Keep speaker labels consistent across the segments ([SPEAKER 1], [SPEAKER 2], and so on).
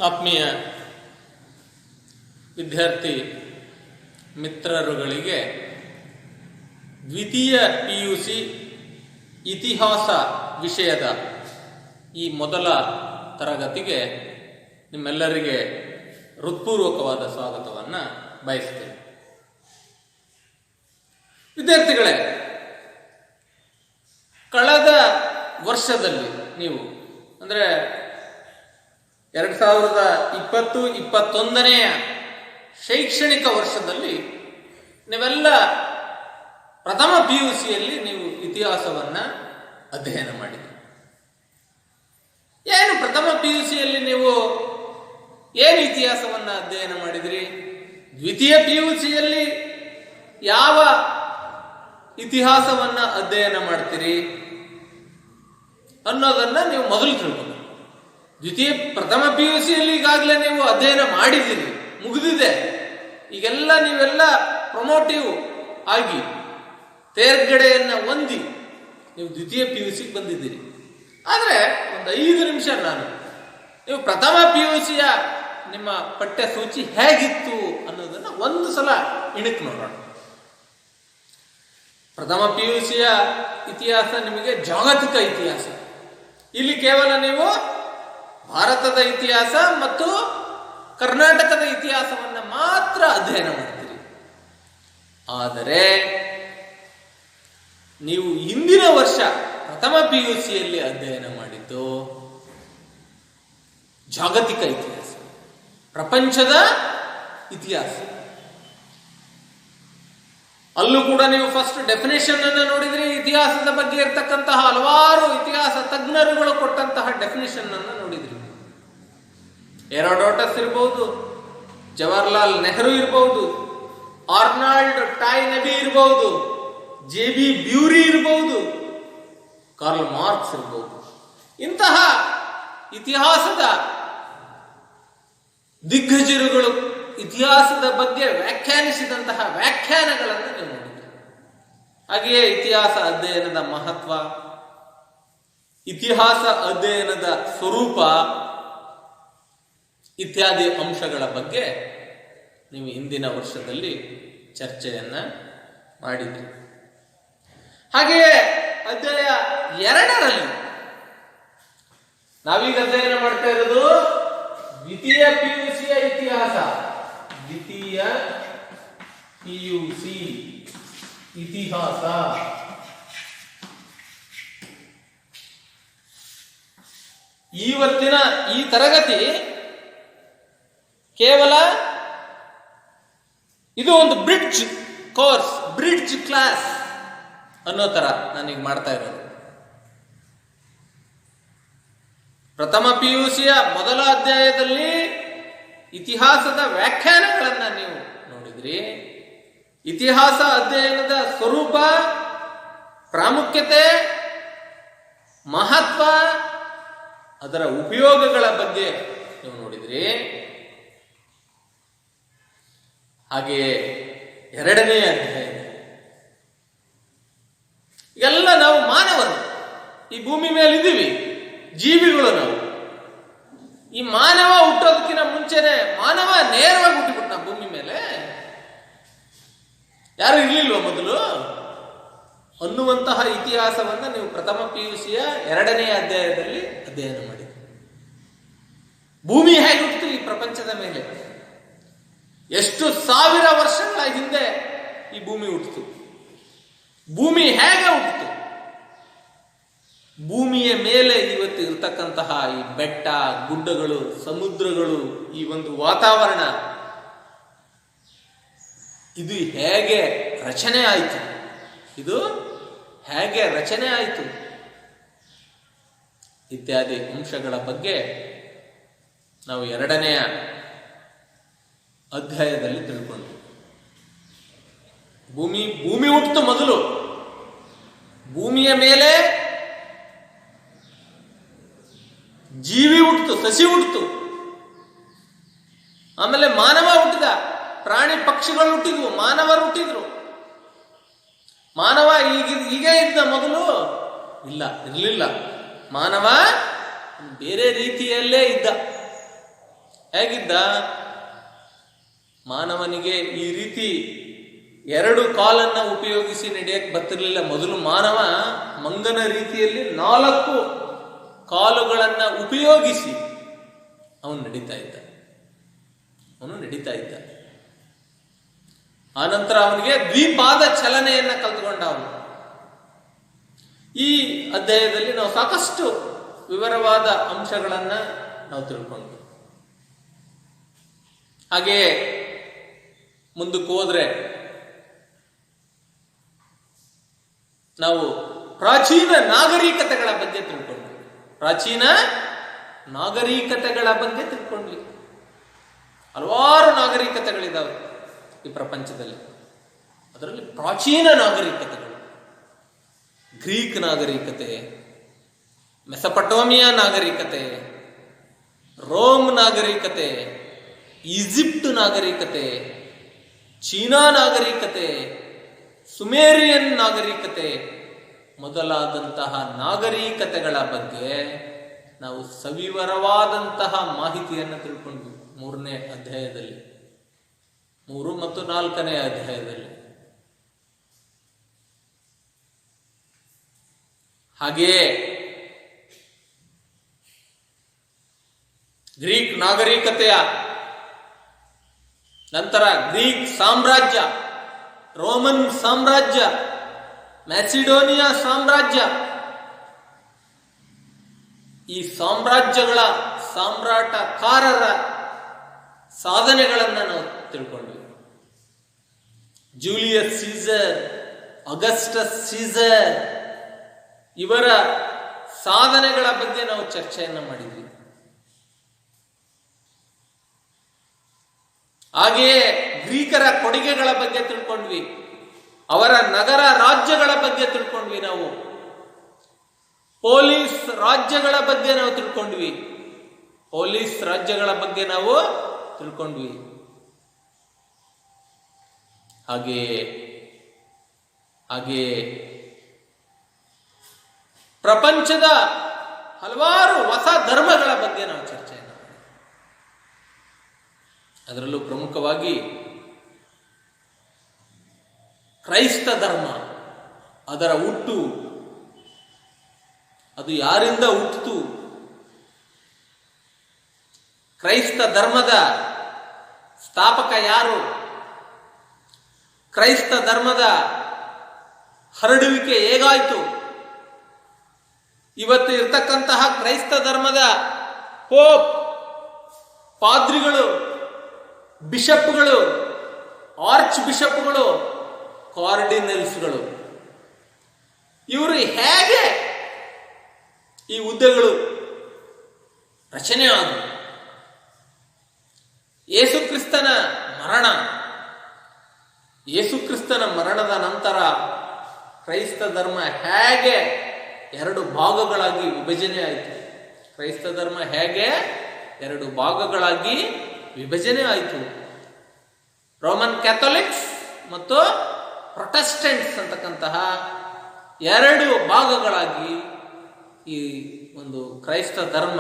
[SPEAKER 1] ಆತ್ಮೀಯ ವಿದ್ಯಾರ್ಥಿ ಮಿತ್ರರುಗಳಿಗೆ ದ್ವಿತೀಯ PUC ಇತಿಹಾಸ ವಿಷಯದ ಈ ಮೊದಲ ತರಗತಿಗೆ ನಿಮ್ಮೆಲ್ಲರಿಗೆ ಹೃತ್ಪೂರ್ವಕವಾದ ಸ್ವಾಗತವನ್ನು ಬಯಸ್ತೇನೆ. ವಿದ್ಯಾರ್ಥಿಗಳೇ, ಕಳೆದ ವರ್ಷದಲ್ಲಿ ನೀವು ಅಂದರೆ 2020-21ನೇ ಶೈಕ್ಷಣಿಕ ವರ್ಷದಲ್ಲಿ ನೀವೆಲ್ಲ ಪ್ರಥಮ PUCಯಲ್ಲಿ ನೀವು ಇತಿಹಾಸವನ್ನು ಅಧ್ಯಯನ ಮಾಡಿದ್ರಿ. ಏನು ಪ್ರಥಮ PUCಯಲ್ಲಿ ನೀವು ಏನು ಇತಿಹಾಸವನ್ನು ಅಧ್ಯಯನ ಮಾಡಿದ್ರಿ? ದ್ವಿತೀಯ PUCಯಲ್ಲಿ ಯಾವ ಇತಿಹಾಸವನ್ನು ಅಧ್ಯಯನ ಮಾಡ್ತೀರಿ ಅನ್ನೋದನ್ನು ನೀವು ಮೊದಲು ತಿಳ್ಕೊಂಡು, ಪ್ರಥಮ PUCಯಲ್ಲಿ ಈಗಾಗಲೇ ನೀವು ಅಧ್ಯಯನ ಮಾಡಿದ್ದೀರಿ, ಮುಗಿದಿದೆ. ಈಗೆಲ್ಲ ನೀವೆಲ್ಲ ಪ್ರಮೋಟಿವ್ ಆಗಿ ತೇರ್ಗಡೆಯನ್ನು ಹೊಂದಿ ನೀವು ದ್ವಿತೀಯ PUCಗೆ ಬಂದಿದ್ದೀರಿ. ಆದರೆ ಒಂದು 5 ನಿಮಿಷ ನೀವು ಪ್ರಥಮ PUCಯ ನಿಮ್ಮ ಪಠ್ಯ ಸೂಚಿ ಹೇಗಿತ್ತು ಅನ್ನೋದನ್ನು ಒಂದು ಸಲ ಇಣುಕು ನೋಡೋಣ. ಪ್ರಥಮ PUCಯ ಇತಿಹಾಸ ನಿಮಗೆ ಜಾಗತಿಕ ಇತಿಹಾಸ. ಇಲ್ಲಿ ಕೇವಲ ನೀವು ಭಾರತದ ಇತಿಹಾಸ ಮತ್ತು ಕರ್ನಾಟಕದ ಇತಿಹಾಸವನ್ನು ಮಾತ್ರ ಅಧ್ಯಯನ ಮಾಡ್ತೀರಿ. ಆದರೆ ನೀವು ಹಿಂದಿನ ವರ್ಷ ಪ್ರಥಮ PUCಯಲ್ಲಿ ಅಧ್ಯಯನ ಮಾಡಿದ್ದು ಜಾಗತಿಕ ಇತಿಹಾಸ, ಪ್ರಪಂಚದ ಇತಿಹಾಸ. ಅಲ್ಲೂ ಕೂಡ ನೀವು ಫಸ್ಟ್ ಡೆಫಿನೇಷನ್ ಅನ್ನು ನೋಡಿದ್ರಿ. ಇತಿಹಾಸದ ಬಗ್ಗೆ ಇರತಕ್ಕಂತಹ ಹಲವಾರು ಇತಿಹಾಸ ತಜ್ಞರುಗಳು ಕೊಟ್ಟಂತಹ ಡೆಫಿನೇಷನ್ ಅನ್ನು ನೋಡಿದ್ರಿ. ಹೆರೋಡೋಟಸ್ ಇರಬಹುದು, ಜವಾಹರ್ಲಾಲ್ ನೆಹರು ಇರಬಹುದು, ಆರ್ನಾಲ್ಡ್ ಟಾಯ್ನೆಬಿ ಇರಬಹುದು, JB ಬ್ಯೂರಿ ಇರಬಹುದು, ಕಾರ್ಲ್ ಮಾರ್ಕ್ಸ್ ಇರಬಹುದು. ಇಂತಹ ಇತಿಹಾಸದ ದಿಗ್ಗಜರುಗಳು ಇತಿಹಾಸದ ಬಗ್ಗೆ ವ್ಯಾಖ್ಯಾನಿಸಿದಂತಹ ವ್ಯಾಖ್ಯಾನಗಳನ್ನು ನೀವು ನೋಡಿದ್ರಿ. ಹಾಗೆಯೇ ಇತಿಹಾಸ ಅಧ್ಯಯನದ ಮಹತ್ವ, ಇತಿಹಾಸ ಅಧ್ಯಯನದ ಸ್ವರೂಪ ಇತ್ಯಾದಿ ಅಂಶಗಳ ಬಗ್ಗೆ ನೀವು ಹಿಂದಿನ ವರ್ಷದಲ್ಲಿ ಚರ್ಚೆಯನ್ನ ಮಾಡಿದ್ರಿ. ಹಾಗೆಯೇ ಅಧ್ಯಾಯ 2ರಲ್ಲಿ ನಾವೀಗ ಅಧ್ಯಯನ ಮಾಡ್ತಾ ಇರೋದು ದ್ವಿತೀಯ PUCಯ ಇತಿಹಾಸ. ದ್ವಿತೀಯ PUC ಇತಿಹಾಸ. ಇವತ್ತಿನ ಈ ತರಗತಿ ಕೇವಲ ಇದು ಒಂದು ಬ್ರಿಡ್ಜ್ ಕೋರ್ಸ್, ಬ್ರಿಡ್ಜ್ ಕ್ಲಾಸ್ ಅನ್ನೋ ತರ ನಾನೀಗ ಮಾಡ್ತಾ ಇರೋದು. ಪ್ರಥಮ PUCಯ ಮೊದಲ ಅಧ್ಯಾಯದಲ್ಲಿ ಇತಿಹಾಸದ ವ್ಯಾಖ್ಯಾನಗಳನ್ನು ನೀವು ನೋಡಿದ್ರಿ. ಇತಿಹಾಸ ಅಧ್ಯಯನದ ಸ್ವರೂಪ, ಪ್ರಾಮುಖ್ಯತೆ, ಮಹತ್ವ, ಅದರ ಉಪಯೋಗಗಳ ಬಗ್ಗೆ ನೀವು ನೋಡಿದ್ರಿ. ಹಾಗೆಯೇ 2ನೇ ಅಧ್ಯಾಯ ಎಲ್ಲ ನಾವು ಮಾನವರು ಈ ಭೂಮಿ ಮೇಲೆ ಇದ್ದೀವಿ, ಜೀವಿಗಳು ನಾವು. ಈ ಮಾನವ ಹುಟ್ಟೋದಕ್ಕಿಂತ ಮುಂಚೆನೆ ಮಾನವ ನೇರವಾಗಿ ಹುಟ್ಟಿಬಿಟ್ಟ ಭೂಮಿ ಮೇಲೆ. ಯಾರು ಇರ್ಲಿಲ್ವ ಮೊದಲು ಅನ್ನುವಂತಹ ಇತಿಹಾಸವನ್ನ ನೀವು ಪ್ರಥಮ PUCಯ 2ನೇ ಅಧ್ಯಾಯದಲ್ಲಿ ಅಧ್ಯಯನ ಮಾಡಿದ್ರಿ. ಭೂಮಿ ಹೇಗೆ ಹುಟ್ಟಿತು ಈ ಪ್ರಪಂಚದ ಮೇಲೆ, ಎಷ್ಟು ಸಾವಿರ ವರ್ಷಗಳ ಹಿಂದೆ ಈ ಭೂಮಿ ಹುಟ್ಟಿತು, ಭೂಮಿ ಹೇಗೆ ಹುಟ್ಟಿತು, ಭೂಮಿಯ ಮೇಲೆ ಇವತ್ತು ಇರತಕ್ಕಂತಹ ಈ ಬೆಟ್ಟ, ಗುಡ್ಡಗಳು, ಸಮುದ್ರಗಳು, ಈ ಒಂದು ವಾತಾವರಣ, ಇದು ಹೇಗೆ ರಚನೆ ಆಯಿತು, ಇದು ಹೇಗೆ ರಚನೆ ಆಯಿತು ಇತ್ಯಾದಿ ಅಂಶಗಳ ಬಗ್ಗೆ ನಾವು 2ನೇ ಅಧ್ಯಾಯದಲ್ಲಿ ತಿಳ್ಕೊಂಡ್ವಿ. ಭೂಮಿ ಹುಟ್ಟಿತು ಮೊದಲು, ಭೂಮಿಯ ಮೇಲೆ ಜೀವಿ ಹುಟ್ಟಿತು, ಸಸಿ ಹುಟ್ಟಿತು, ಆಮೇಲೆ ಮಾನವ ಹುಟ್ಟಿದ, ಪ್ರಾಣಿ ಪಕ್ಷಿಗಳು ಹುಟ್ಟಿದ್ವು, ಮಾನವರು ಹುಟ್ಟಿದ್ರು. ಮಾನವ ಹೀಗೆ ಇದ್ದ ಮೊದಲು? ಇರಲಿಲ್ಲ. ಮಾನವ ಬೇರೆ ರೀತಿಯಲ್ಲೇ ಇದ್ದ. ಹೇಗಿದ್ದ? ಮಾನವನಿಗೆ ಈ ರೀತಿ 2 ಕಾಲನ್ನ ಉಪಯೋಗಿಸಿ ನಡೆಯಕ್ಕೆ ಬರ್ತಿರ್ಲಿಲ್ಲ. ಮೊದಲು ಮಾನವ ಮಂಗನ ರೀತಿಯಲ್ಲಿ 4 ಕಾಲುಗಳನ್ನ ಉಪಯೋಗಿಸಿ ಅವನು ನಡೀತಾ ಇದ್ದ. ಆನಂತರ ಅವನಿಗೆ ದ್ವಿಪಾದ ಚಲನೆಯನ್ನ ಕಲ್ತುಕೊಂಡ ಅವನು. ಈ ಅಧ್ಯಾಯದಲ್ಲಿ ನಾವು ಸಾಕಷ್ಟು ವಿವರವಾದ ಅಂಶಗಳನ್ನ ನಾವು ತಿಳ್ಕೊಂಡ್ವಿ. ಹಾಗೆಯೇ ಮುಂದಕ್ಕೆ ಹೋದ್ರೆ ನಾವು ಪ್ರಾಚೀನ ನಾಗರಿಕತೆಗಳ ಬಗ್ಗೆ ತಿಳ್ಕೊಂಡ್ವಿ. ಹಲವಾರು ನಾಗರಿಕತೆಗಳಿದ್ದಾವೆ ಈ ಪ್ರಪಂಚದಲ್ಲಿ. ಅದರಲ್ಲಿ ಪ್ರಾಚೀನ ನಾಗರಿಕತೆಗಳು, ಗ್ರೀಕ್ ನಾಗರಿಕತೆ, ಮೆಸಪಟೋಮಿಯಾ ನಾಗರಿಕತೆ, ರೋಮ್ ನಾಗರಿಕತೆ, ಈಜಿಪ್ಟ್ ನಾಗರಿಕತೆ, ಚೀನಾ ನಾಗರಿಕತೆ, ಸುಮೇರಿಯನ್ ನಾಗರಿಕತೆ ಮೊದಲಾದಂತಹ ನಾಗರಿಕತೆಗಳ ಬಗ್ಗೆ ನಾವು ಸವಿವರವಾದಂತಹ ಮಾಹಿತಿಯನ್ನು ತಿಳ್ಕೊಂಡ್ವಿ 3ನೇ ಅಧ್ಯಾಯದಲ್ಲಿ, 3 ಮತ್ತು 4ನೇ ಅಧ್ಯಾಯದಲ್ಲಿ. ಹಾಗೆಯೇ ಗ್ರೀಕ್ ನಾಗರಿಕತೆಯ ನಂತರ ಗ್ರೀಕ್ ಸಾಮ್ರಾಜ್ಯ, ರೋಮನ್ ಸಾಮ್ರಾಜ್ಯ, ಮ್ಯಾಸಿಡೋನಿಯಾ ಸಾಮ್ರಾಜ್ಯ, ಈ ಸಾಮ್ರಾಜ್ಯಗಳ ಸಾಮ್ರಾಟಕಾರರ ಸಾಧನೆಗಳನ್ನು ನಾವು ತಿಳ್ಕೊಂಡ್ವಿ. ಜೂಲಿಯಸ್ ಸೀಸರ್, ಅಗಸ್ಟಸ್ ಸೀಸರ್ ಇವರ ಸಾಧನೆಗಳ ಬಗ್ಗೆ ನಾವು ಚರ್ಚೆಯನ್ನು ಮಾಡಿದ್ವಿ. ಹಾಗೆಯೇ ಗ್ರೀಕರ ಕೊಡುಗೆಗಳ ಬಗ್ಗೆ ತಿಳ್ಕೊಂಡ್ವಿ. ಅವರ ನಗರ ರಾಜ್ಯಗಳ ಬಗ್ಗೆ ತಿಳ್ಕೊಂಡ್ವಿ. ನಾವು ಪೊಲೀಸ್ ರಾಜ್ಯಗಳ ಬಗ್ಗೆ ನಾವು ತಿಳ್ಕೊಂಡ್ವಿ. ಹಾಗೆಯೇ ಪ್ರಪಂಚದ ಹಲವಾರು ಹೊಸ ಧರ್ಮಗಳ ಬಗ್ಗೆ ನಾವು ಚರ್ಚೆಯನ್ನು ಮಾಡಿದ್ವಿ. ಅದರಲ್ಲೂ ಪ್ರಮುಖವಾಗಿ ಕ್ರೈಸ್ತ ಧರ್ಮ, ಅದರ ಹುಟ್ಟು, ಅದು ಯಾರಿಂದ ಹುಟ್ಟಿತು, ಕ್ರೈಸ್ತ ಧರ್ಮದ ಸ್ಥಾಪಕ ಯಾರು, ಕ್ರೈಸ್ತ ಧರ್ಮದ ಹರಡುವಿಕೆ ಹೇಗಾಯಿತು, ಇವತ್ತು ಇರ್ತಕ್ಕಂತಹ ಕ್ರೈಸ್ತ ಧರ್ಮದ ಪೋಪ್, ಪಾದ್ರಿಗಳು, ಬಿಷಪ್ಗಳು, ಆರ್ಚ್ ಬಿಷಪ್ಗಳು, ಕಾರ್ಡಿನಲ್ಸ್ಗಳು, ಇವರು ಹೇಗೆ ಈ ಹುದ್ದೆಗಳು ರಚನೆ ಆದವು, ಯೇಸುಕ್ರಿಸ್ತನ ಮರಣದ ನಂತರ ಕ್ರೈಸ್ತ ಧರ್ಮ ಹೇಗೆ 2 ಭಾಗಗಳಾಗಿ ವಿಭಜನೆ ಆಯಿತು, ರೋಮನ್ ಕ್ಯಾಥೋಲಿಕ್ಸ್ ಮತ್ತು ಪ್ರೊಟೆಸ್ಟೆಂಟ್ಸ್ ಅಂತಕ್ಕಂತಹ 2 ಭಾಗಗಳಾಗಿ ಈ ಒಂದು ಕ್ರೈಸ್ತ ಧರ್ಮ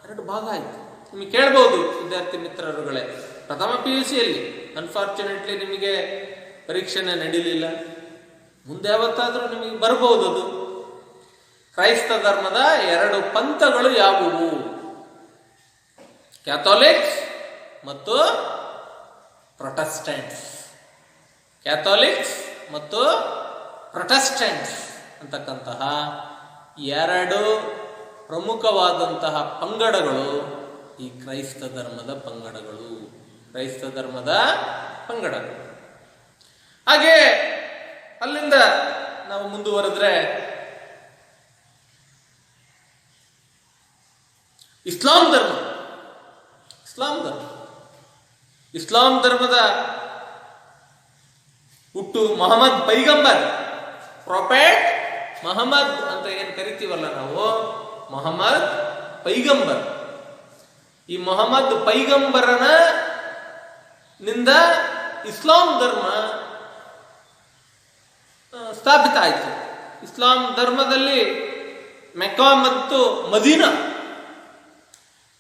[SPEAKER 1] 2 ಭಾಗ ಆಯಿತು. ನಿಮಗೆ ಕೇಳ್ಬೋದು ವಿದ್ಯಾರ್ಥಿ ಮಿತ್ರರುಗಳೇ, ಪ್ರಥಮ PUCಯಲ್ಲಿ ಅನ್ಫಾರ್ಚುನೇಟ್ಲಿ ನಿಮಗೆ ಪರೀಕ್ಷೆನೇ ನಡೀಲಿಲ್ಲ, ಮುಂದೆ ಯಾವತ್ತಾದರೂ ನಿಮಗೆ ಬರ್ಬೋದು. ಅದು ಕ್ರೈಸ್ತ ಧರ್ಮದ 2 ಪಂಥಗಳು ಯಾವುವು? ಕ್ಯಾಥೋಲಿಕ್ಸ್ ಮತ್ತು ಪ್ರೊಟೆಸ್ಟೆಂಟ್ಸ್ ಅಂತಕ್ಕಂತಹ 2 ಪ್ರಮುಖವಾದಂತಹ ಪಂಗಡಗಳು ಈ ಕ್ರೈಸ್ತ ಧರ್ಮದ ಪಂಗಡಗಳು. ಹಾಗೆ ಅಲ್ಲಿಂದ ನಾವು ಮುಂದುವರೆದ್ರೆ ಇಸ್ಲಾಂ ಧರ್ಮದ ಹುಟ್ಟು ಮೊಹಮ್ಮದ್ ಪೈಗಂಬರ್, ಪ್ರೊಫೆಟ್ ಮೊಹಮ್ಮದ್ ಅಂತ ಏನು ಕರಿತೀವಲ್ಲ ನಾವು, ಮೊಹಮ್ಮದ್ ಪೈಗಂಬರ್. ಈ ಮೊಹಮ್ಮದ್ ಪೈಗಂಬರನ ನಿಂದ ಇಸ್ಲಾಂ ಧರ್ಮ ಸ್ಥಾಪಿತ ಆಯಿತು. ಇಸ್ಲಾಂ ಧರ್ಮದಲ್ಲಿ ಮೆಕ್ಕಾ ಮತ್ತು ಮದೀನಾ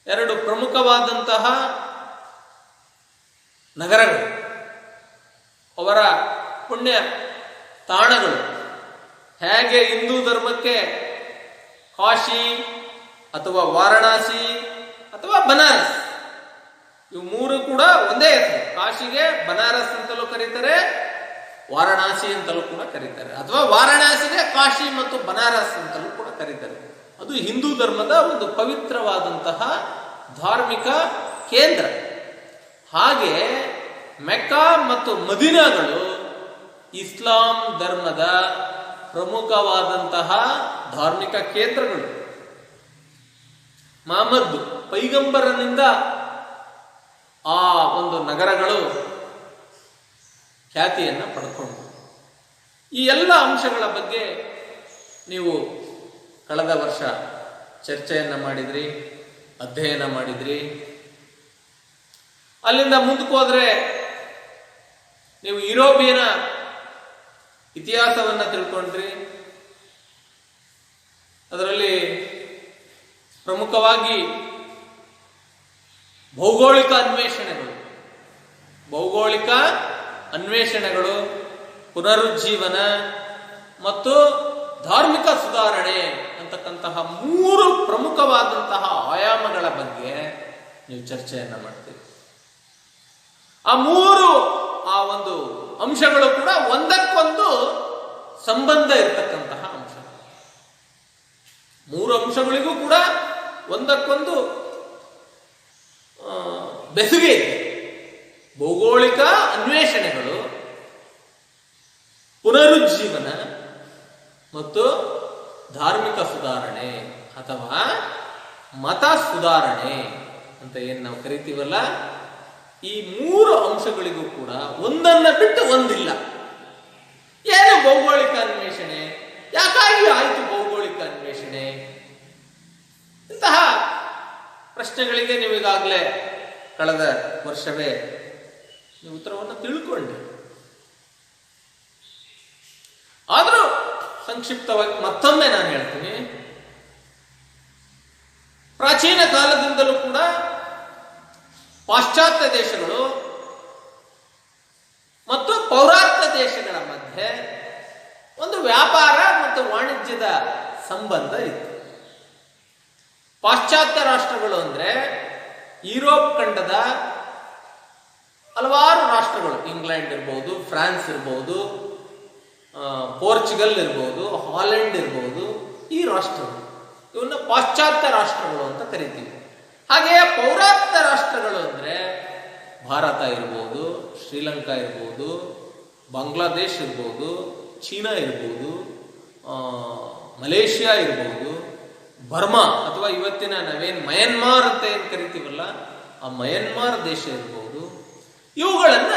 [SPEAKER 1] ಎರಡು ಪ್ರಮುಖವಾದಂತಹ ನಗರಗಳು, ಅವರ ಪುಣ್ಯ ತಾಣಗಳು. ಹೇಗೆ ಹಿಂದೂ ಧರ್ಮಕ್ಕೆ ಕಾಶಿ ಅಥವಾ ವಾರಣಾಸಿ ಅಥವಾ ಬನಾರಸ್, ಇವು ಮೂರು ಕೂಡ ಒಂದೇ ಹೆಸರು. ಕಾಶಿಗೆ ಬನಾರಸ್ ಅಂತಲೂ ಕರೀತಾರೆ, ವಾರಣಾಸಿ ಅಂತಲೂ ಕೂಡ ಕರೀತಾರೆ, ಅಥವಾ ವಾರಣಾಸಿಗೆ ಕಾಶಿ ಮತ್ತು ಬನಾರಸ್ ಅಂತಲೂ ಕೂಡ ಕರೀತಾರೆ. ಅದು ಹಿಂದೂ ಧರ್ಮದ ಒಂದು ಪವಿತ್ರವಾದಂತಹ ಧಾರ್ಮಿಕ ಕೇಂದ್ರ. ಹಾಗೆ ಮೆಕ್ಕಾ ಮತ್ತು ಮದೀನಾಗಳು ಇಸ್ಲಾಂ ಧರ್ಮದ ಪ್ರಮುಖವಾದಂತಹ ಧಾರ್ಮಿಕ ಕೇಂದ್ರಗಳು. ಮಹಮ್ಮದ್ ಪೈಗಂಬರನಿಂದ ಆ ಒಂದು ನಗರಗಳು ಖ್ಯಾತಿಯನ್ನು ಪಡ್ಕೊಂಡು, ಈ ಎಲ್ಲ ಅಂಶಗಳ ಬಗ್ಗೆ ನೀವು ಕಳೆದ ವರ್ಷ ಚರ್ಚೆಯನ್ನು ಮಾಡಿದ್ರಿ, ಅಧ್ಯಯನ ಮಾಡಿದ್ರಿ. ಅಲ್ಲಿಂದ ಮುಂದಕ್ಕೆ ಹೋದ್ರೆ ನೀವು ಯುರೋಪಿಯನ ಇತಿಹಾಸವನ್ನು ತಿಳ್ಕೊಂಡ್ರಿ. ಅದರಲ್ಲಿ ಪ್ರಮುಖವಾಗಿ ಭೌಗೋಳಿಕ ಅನ್ವೇಷಣೆಗಳು, ಪುನರುಜ್ಜೀವನ ಮತ್ತು ಧಾರ್ಮಿಕ ಸುಧಾರಣೆ ಅಂತಕ್ಕಂತಹ ಮೂರು ಪ್ರಮುಖವಾದಂತಹ ಆಯಾಮಗಳ ಬಗ್ಗೆ ನೀವು ಚರ್ಚೆಯನ್ನ ಮಾಡ್ತೀರಿ. ಆ ಒಂದು ಅಂಶಗಳು ಕೂಡ ಒಂದಕ್ಕೊಂದು ಸಂಬಂಧ ಇರತಕ್ಕಂತಹ ಅಂಶ. ಮೂರು ಅಂಶಗಳಿಗೂ ಕೂಡ ಒಂದಕ್ಕೊಂದು ಬೆಸುಗೆ ಇದೆ. ಭೌಗೋಳಿಕ ಅನ್ವೇಷಣೆಗಳು, ಪುನರುಜ್ಜೀವನ ಮತ್ತು ಧಾರ್ಮಿಕ ಸುಧಾರಣೆ ಅಥವಾ ಮತ ಸುಧಾರಣೆ ಅಂತ ಏನು ನಾವು ಕರಿತೀವಲ್ಲ, ಈ ಮೂರು ಅಂಶಗಳಿಗೂ ಕೂಡ ಒಂದನ್ನ ಬಿಟ್ಟು ಒಂದಿಲ್ಲ. ಏನು ಭೌಗೋಳಿಕ ಅನ್ವೇಷಣೆ, ಯಾಕಾಗಿ ಆಯಿತು ಭೌಗೋಳಿಕ ಅನ್ವೇಷಣೆ? ಇಂತಹ ಪ್ರಶ್ನೆಗಳಿಗೆ ನೀವು ಈಗಾಗಲೇ ಕಳೆದ ವರ್ಷವೇ ನೀವು ಉತ್ತರವನ್ನು ತಿಳ್ಕೊಂಡ್ರಿ. ಆದರೂ ಸಂಕ್ಷಿಪ್ತವಾಗಿ ಮತ್ತೊಮ್ಮೆ ನಾನು ಹೇಳ್ತೀನಿ, ಪ್ರಾಚೀನ ಕಾಲದಿಂದಲೂ ಕೂಡ ಪಾಶ್ಚಾತ್ಯ ದೇಶಗಳು ಮತ್ತು ಪೌರಾತ್ಯ ದೇಶಗಳ ಮಧ್ಯೆ ಒಂದು ವ್ಯಾಪಾರ ಮತ್ತು ವಾಣಿಜ್ಯದ ಸಂಬಂಧ ಇತ್ತು. ಪಾಶ್ಚಾತ್ಯ ರಾಷ್ಟ್ರಗಳು ಅಂದ್ರೆ ಯುರೋಪ್ ಖಂಡದ ಹಲವಾರು ರಾಷ್ಟ್ರಗಳು, ಇಂಗ್ಲೆಂಡ್ ಇರ್ಬೋದು, ಫ್ರಾನ್ಸ್ ಇರ್ಬೋದು, ಪೋರ್ಚುಗಲ್ ಇರ್ಬೋದು, ಹಾಲೆಂಡ್ ಇರ್ಬೋದು, ಈ ರಾಷ್ಟ್ರಗಳು, ಇವನ್ನ ಪಾಶ್ಚಾತ್ಯ ರಾಷ್ಟ್ರಗಳು ಅಂತ ಕರಿತೀವಿ. ಹಾಗೆಯೇ ಪೌರಾತ್ಯ ರಾಷ್ಟ್ರಗಳು ಅಂದ್ರೆ ಭಾರತ ಇರ್ಬೋದು, ಶ್ರೀಲಂಕಾ ಇರ್ಬೋದು, ಬಾಂಗ್ಲಾದೇಶ್ ಇರ್ಬೋದು, ಚೀನಾ ಇರ್ಬೋದು, ಮಲೇಷಿಯಾ ಇರ್ಬೋದು, ಬರ್ಮಾ ಅಥವಾ ಇವತ್ತಿನ ನಾವೇನು ಮಯನ್ಮಾರ್ ಅಂತ ಏನು ಕರಿತೀವಲ್ಲ, ಆ ಮಯನ್ಮಾರ್ ದೇಶ ಇರ್ಬೋದು. ಇವುಗಳನ್ನ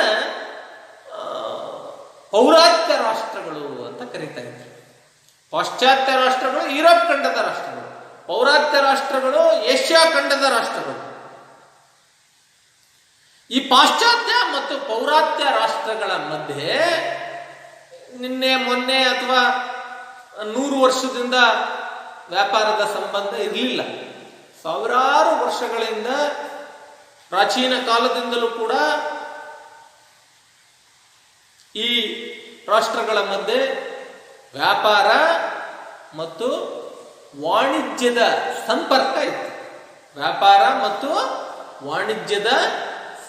[SPEAKER 1] ಪೌರಾತ್ಯ ರಾಷ್ಟ್ರಗಳು ಅಂತ ಕರೀತಾ ಇದ್ರು. ಪಾಶ್ಚಾತ್ಯ ರಾಷ್ಟ್ರಗಳು ಯುರೋಪ್ ಖಂಡದ ರಾಷ್ಟ್ರಗಳು, ಪೌರಾತ್ಯ ರಾಷ್ಟ್ರಗಳು ಏಷ್ಯಾ ಖಂಡದ ರಾಷ್ಟ್ರಗಳು. ಈ ಪಾಶ್ಚಾತ್ಯ ಮತ್ತು ಪೌರಾತ್ಯ ರಾಷ್ಟ್ರಗಳ ಮಧ್ಯೆ ನಿನ್ನೆ ಮೊನ್ನೆ ಅಥವಾ 100 ವರ್ಷದಿಂದ ವ್ಯಾಪಾರದ ಸಂಬಂಧ ಇರಲಿಲ್ಲ. ಸಾವಿರಾರು ವರ್ಷಗಳಿಂದ, ಪ್ರಾಚೀನ ಕಾಲದಿಂದಲೂ ಕೂಡ ಈ ರಾಷ್ಟ್ರಗಳ ಮಧ್ಯೆ ವ್ಯಾಪಾರ ಮತ್ತು ವಾಣಿಜ್ಯದ ಸಂಪರ್ಕ ಇತ್ತು. ವ್ಯಾಪಾರ ಮತ್ತು ವಾಣಿಜ್ಯದ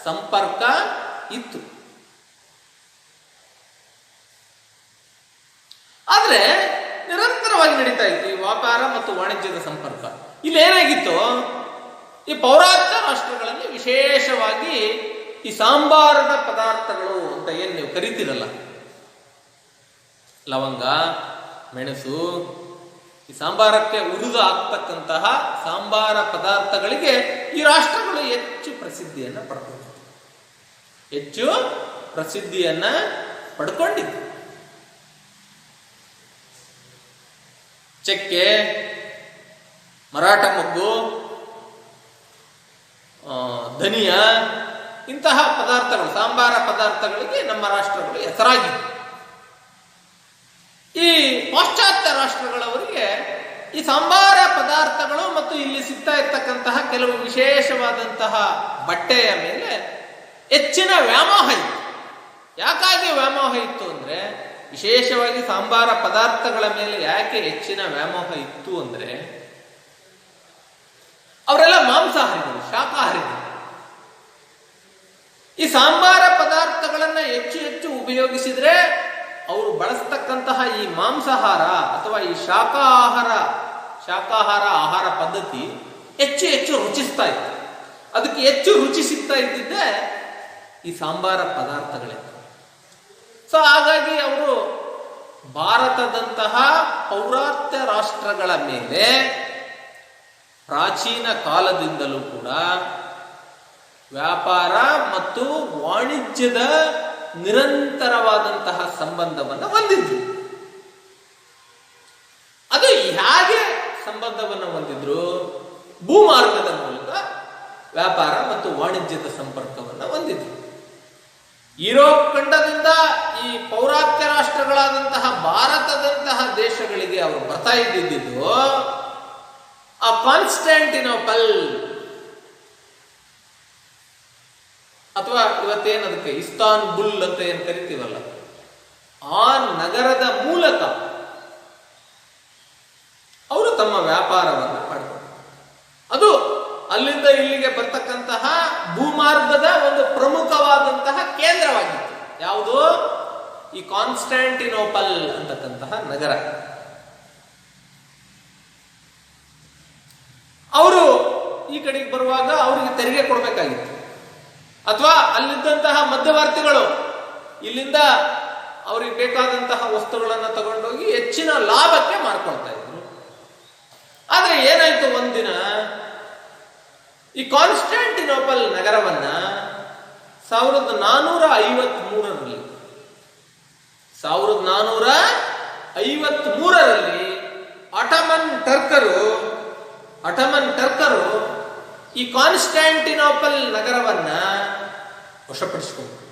[SPEAKER 1] ಸಂಪರ್ಕ ಇತ್ತು. ಆದ್ರೆ ನಿರಂತರವಾಗಿ ನಡೀತಾ ಇತ್ತು ಈ ವ್ಯಾಪಾರ ಮತ್ತು ವಾಣಿಜ್ಯದ ಸಂಪರ್ಕ. ಇಲ್ಲಿ ಏನಾಗಿತ್ತು, ಈ ಪೌರಾತ್ಯ ರಾಷ್ಟ್ರಗಳಲ್ಲಿ ವಿಶೇಷವಾಗಿ ಈ ಸಾಂಬಾರದ ಪದಾರ್ಥಗಳು ಅಂತ ಏನ್ ನೀವು ಕರಿತೀರಲ್ಲ, ಲವಂಗ, ಮೆಣಸು, ಈ ಸಾಂಬಾರಕ್ಕೆ ಉರಿದು ಹಾಕ್ತಕ್ಕಂತಹ ಸಾಂಬಾರ ಪದಾರ್ಥಗಳಿಗೆ ಈ ರಾಷ್ಟ್ರಗಳು ಹೆಚ್ಚು ಪ್ರಸಿದ್ಧಿಯನ್ನ ಪಡ್ಕೊಂಡಿದ್ದು. ಚಕ್ಕೆ, ಮರಾಠ ಮೊಗ್ಗು, ಧನಿಯಾ, ಇಂತಹ ಪದಾರ್ಥಗಳು, ಸಾಂಬಾರ ಪದಾರ್ಥಗಳಿಗೆ ನಮ್ಮ ರಾಷ್ಟ್ರಗಳು ಹೆಸರಾಗಿವೆ. ಈ ಪಾಶ್ಚಾತ್ಯ ರಾಷ್ಟ್ರಗಳವರಿಗೆ ಈ ಸಾಂಬಾರ ಪದಾರ್ಥಗಳು ಮತ್ತು ಇಲ್ಲಿ ಸಿಗ್ತಾ ಇರ್ತಕ್ಕಂತಹ ಕೆಲವು ವಿಶೇಷವಾದಂತಹ ಬಟ್ಟೆಯ ಮೇಲೆ ಹೆಚ್ಚಿನ ವ್ಯಾಮೋಹ ಇತ್ತು. ಯಾಕಾಗಿ ವ್ಯಾಮೋಹ ಇತ್ತು ಅಂದ್ರೆ, ವಿಶೇಷವಾಗಿ ಸಾಂಬಾರ ಪದಾರ್ಥಗಳ ಮೇಲೆ ಯಾಕೆ ಹೆಚ್ಚಿನ ವ್ಯಾಮೋಹ ಇತ್ತು ಅಂದ್ರೆ, ಅವರೆಲ್ಲ ಮಾಂಸಾಹಾರಿಗಳು, ಶಾಕಾಹಾರಿಗಳು. ಈ ಸಾಂಬಾರ ಪದಾರ್ಥಗಳನ್ನ ಹೆಚ್ಚು ಹೆಚ್ಚು ಉಪಯೋಗಿಸಿದ್ರೆ ಅವರು ಬಳಸ್ತಕ್ಕಂತಹ ಈ ಮಾಂಸಾಹಾರ ಅಥವಾ ಈ ಶಾಕಾಹಾರ ಆಹಾರ ಪದ್ಧತಿ ಹೆಚ್ಚು ಹೆಚ್ಚು ರುಚಿಸ್ತಾ ಇತ್ತು. ಅದಕ್ಕೆ ಹೆಚ್ಚು ರುಚಿ ಸಿಗ್ತಾ ಇದ್ದಿದ್ದೆ ಈ ಸಾಂಬಾರ ಪದಾರ್ಥಗಳೇ. ಸೊ ಹಾಗಾಗಿ ಅವರು ಭಾರತದಂತಹ ಪೌರಾತ್ಯ ರಾಷ್ಟ್ರಗಳ ಮೇಲೆ ಪ್ರಾಚೀನ ಕಾಲದಿಂದಲೂ ಕೂಡ ವ್ಯಾಪಾರ ಮತ್ತು ವಾಣಿಜ್ಯದ ನಿರಂತರವಾದಂತಹ ಸಂಬಂಧವನ್ನು ಹೊಂದಿದ್ರು. ಅದು ಹೇಗೆ ಸಂಬಂಧವನ್ನು ಹೊಂದಿದ್ರು? ಭೂಮಾರ್ಗದ ಮೂಲಕ ವ್ಯಾಪಾರ ಮತ್ತು ವಾಣಿಜ್ಯದ ಸಂಪರ್ಕವನ್ನು ಹೊಂದಿದ್ರು. ಯುರೋಪ್ ಖಂಡದಿಂದ ಈ ಪೌರಾತ್ಯ ರಾಷ್ಟ್ರಗಳಾದಂತಹ ಭಾರತದಂತಹ ದೇಶಗಳಿಗೆ ಅವರು ಬರ್ತಾ ಇದ್ದಿದ್ದು ಆ ಕಾನ್ಸ್ಟಾಂಟಿನೋಪಲ್ ಅಥವಾ ಇವತ್ತೇನು ಅದಕ್ಕೆ ಇಸ್ತಾನ್ಬುಲ್ ಅಂತ ಏನು ಕರಿತೀವಲ್ಲ, ಆ ನಗರದ ಮೂಲಕ ಅವರು ತಮ್ಮ ವ್ಯಾಪಾರವನ್ನು ಮಾಡಿಕೊಂಡರು. ಅದು ಅಲ್ಲಿಂದ ಇಲ್ಲಿಗೆ ಬರ್ತಕ್ಕಂತಹ ಭೂಮಾರ್ಗದ ಒಂದು ಪ್ರಮುಖವಾದಂತಹ ಕೇಂದ್ರವಾಗಿತ್ತು. ಯಾವುದು? ಈ ಕಾನ್ಸ್ಟಾಂಟಿನೋಪಲ್ ಅಂತಕ್ಕಂತಹ ನಗರ. ಅವರು ಈ ಕಡೆಗೆ ಬರುವಾಗ ಅವರಿಗೆ ತೆರಿಗೆ ಕೊಡಬೇಕಾಗಿತ್ತು, ಅಥವಾ ಅಲ್ಲಿದ್ದಂತಹ ಮಧ್ಯವರ್ತಿಗಳು ಇಲ್ಲಿಂದ ಅವ್ರಿಗೆ ಬೇಕಾದಂತಹ ವಸ್ತುಗಳನ್ನು ತಗೊಂಡೋಗಿ ಹೆಚ್ಚಿನ ಲಾಭಕ್ಕೆ ಮಾರ್ಕೊಳ್ತಾ ಇದ್ರು. ಆದ್ರೆ ಏನಾಯ್ತು, ಒಂದಿನ ಈ ಕಾನ್ಸ್ಟಾಂಟಿನೋಪಲ್ ನಗರವನ್ನ 1453ರಲ್ಲಿ ಅಟಮನ್ ಟರ್ಕರು ಈ ಕಾನ್ಸ್ಟಾಂಟಿನೋಪಲ್ ನಗರವನ್ನ ವಶಪಡಿಸಿಕೊಂಡರು.